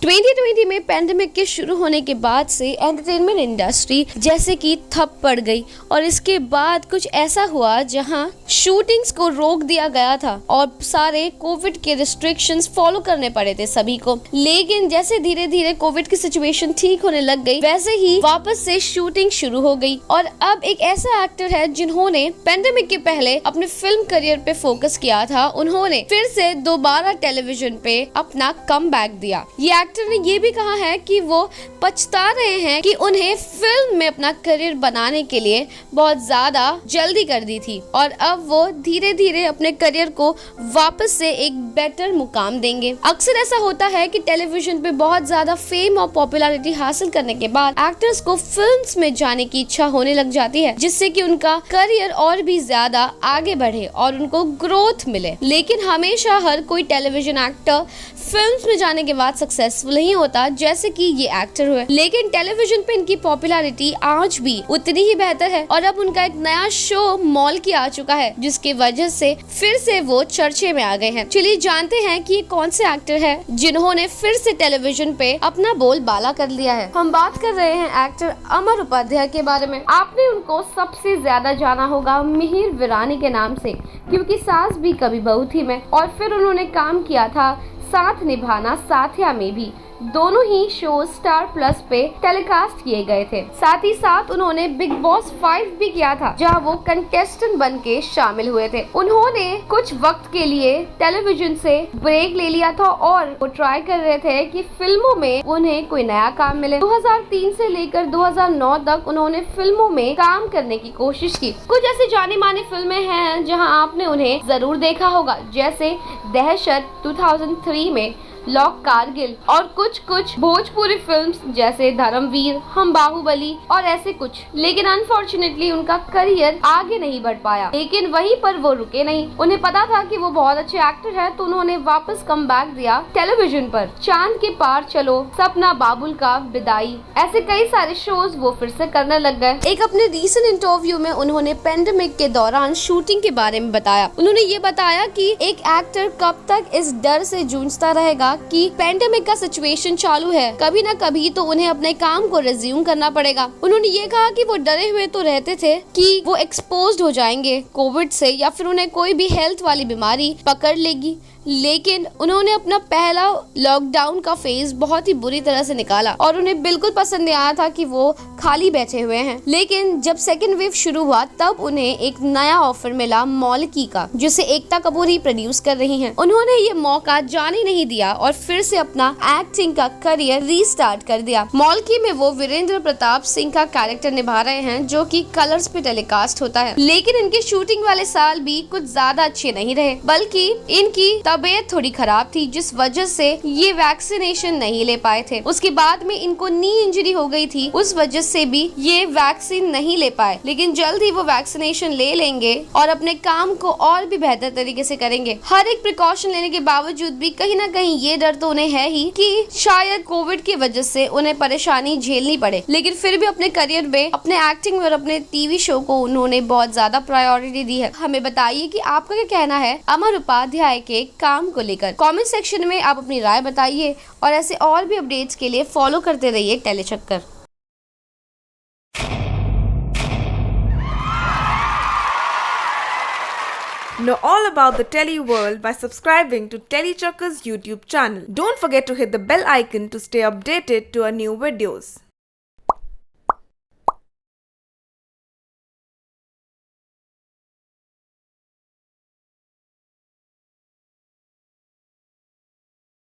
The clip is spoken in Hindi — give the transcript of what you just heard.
2020 में पैंडेमिक के शुरू होने के बाद से एंटरटेनमेंट इंडस्ट्री जैसे कि ठप पड़ गई और इसके बाद कुछ ऐसा हुआ जहां शूटिंग्स को रोक दिया गया था और सारे कोविड के रिस्ट्रिक्शंस फॉलो करने पड़े थे सभी को। लेकिन जैसे धीरे धीरे कोविड की सिचुएशन ठीक होने लग गई वैसे ही वापस से शूटिंग शुरू हो गई और अब एक ऐसा एक्टर है जिन्होंने पैंडेमिक के पहले अपने फिल्म करियर पे फोकस किया था, उन्होंने फिर से दोबारा टेलीविजन पे अपना कमबैक दिया। ये एक्टर ने ये भी कहा है कि वो पछता रहे हैं कि उन्हें फिल्म में अपना करियर बनाने के लिए बहुत ज्यादा जल्दी कर दी थी और अब वो धीरे धीरे अपने करियर को वापस से एक बेटर मुकाम देंगे। अक्सर ऐसा होता है कि टेलीविजन पे बहुत ज्यादा फेम और पॉपुलैरिटी हासिल करने के बाद एक्टर्स को फिल्म्स में जाने की इच्छा होने लग जाती है, जिससे कि उनका करियर और भी ज्यादा आगे बढ़े और उनको ग्रोथ मिले। लेकिन हमेशा हर कोई टेलीविजन एक्टर फिल्म्स में जाने के बाद सक्सेसफुल नहीं होता, जैसे कि ये एक्टर हुए। लेकिन टेलीविजन पे इनकी पॉपुलैरिटी आज भी उतनी ही बेहतर है और अब उनका एक नया शो मॉल की आ चुका है, जिसकी वजह से फिर से वो चर्चे में आ गए हैं। चलिए जानते हैं कि ये कौन से एक्टर हैं जिन्होंने फिर से टेलीविजन पे अपना बोलबाला कर लिया है। हम बात कर रहे हैं एक्टर अमर उपाध्याय के बारे में। आपने उनको सबसे ज्यादा जाना होगा मिहिर वीरानी के नाम से, क्योंकि सास भी कभी बहू थी में और फिर उन्होंने काम किया था साथ निभाना साथिया में भी। दोनों ही शो स्टार प्लस पे टेलीकास्ट किए गए थे। साथ ही साथ उन्होंने बिग बॉस 5 भी किया था, जहां वो कंटेस्टेंट बन के शामिल हुए थे। उन्होंने कुछ वक्त के लिए टेलीविजन से ब्रेक ले लिया था और वो ट्राई कर रहे थे कि फिल्मों में उन्हें कोई नया काम मिले। 2003 से लेकर 2009 तक उन्होंने फिल्मों में काम करने की कोशिश की। कुछ ऐसी जानी मानी फिल्में हैं जहाँ आपने उन्हें जरूर देखा होगा, जैसे दहशत 2003 में, लॉक कारगिल और कुछ भोजपुरी फिल्म्स जैसे धर्मवीर, हम बाहुबली और ऐसे कुछ। लेकिन अनफॉर्चुनेटली उनका करियर आगे नहीं बढ़ पाया। लेकिन वहीं पर वो रुके नहीं। उन्हें पता था कि वो बहुत अच्छे एक्टर है, तो उन्होंने वापस कमबैक दिया टेलीविजन पर। चांद के पार चलो, सपना बाबुल का विदाई, ऐसे कई सारे शोज वो फिर से करने लग गए। एक अपने रीसेंट इंटरव्यू में उन्होंने पेंडेमिक के दौरान शूटिंग के बारे में बताया। उन्होंने ये बताया कि एक एक्टर कब तक इस डर से जूझता रहेगा कि पैंडेमिक का सिचुएशन चालू है, कभी ना कभी तो उन्हें अपने काम को रिज्यूम करना पड़ेगा। उन्होंने ये कहा कि वो डरे हुए तो रहते थे कि वो एक्सपोज्ड हो जाएंगे कोविड से या फिर उन्हें कोई भी हेल्थ वाली बीमारी पकड़ लेगी, लेकिन उन्होंने अपना पहला लॉकडाउन का फेज बहुत ही बुरी तरह से निकाला और उन्हें बिल्कुल पसंद नहीं आया था कि वो खाली बैठे हुए हैं। लेकिन जब सेकेंड वेव शुरू हुआ तब उन्हें एक नया ऑफर मिला मौलकी का, जिसे एकता कपूर ही प्रोड्यूस कर रही हैं। उन्होंने ये मौका जाने नहीं दिया और फिर से अपना एक्टिंग का करियर रीस्टार्ट कर दिया। मौलकी में वो वीरेंद्र प्रताप सिंह का कैरेक्टर निभा रहे हैं, जो कि कलर्स पे टेलीकास्ट होता है। लेकिन इनके शूटिंग वाले साल भी कुछ ज्यादा अच्छे नहीं रहे, बल्कि इनकी तबीयत थोड़ी खराब थी, जिस वजह से ये वैक्सीनेशन नहीं ले पाए थे। उसके बाद में इनको नी इंजरी हो गई थी, उस वजह से भी ये वैक्सीन नहीं ले पाए। लेकिन जल्द ही वो वैक्सीनेशन ले लेंगे और अपने काम को और भी बेहतर तरीके से करेंगे। हर एक प्रिकॉशन लेने के बावजूद भी कहीं ना कहीं ये डर तो उन्हें है ही कि शायद कोविड की वजह से उन्हें परेशानी झेलनी पड़े। लेकिन फिर भी अपने करियर में, अपने एक्टिंग में और अपने टीवी शो को उन्होंने बहुत ज्यादा प्रायोरिटी दी है। हमें बताइए कि आपका क्या कहना है अमर उपाध्याय के काम को लेकर। कमेंट सेक्शन में आप अपनी राय बताइए और ऐसे और भी अपडेट्स के लिए फॉलो करते रहिए Tellychakkar. Know all about the Tele world by subscribing to Telechakkar's YouTube channel. Don't forget to hit the bell icon to stay updated to our new videos.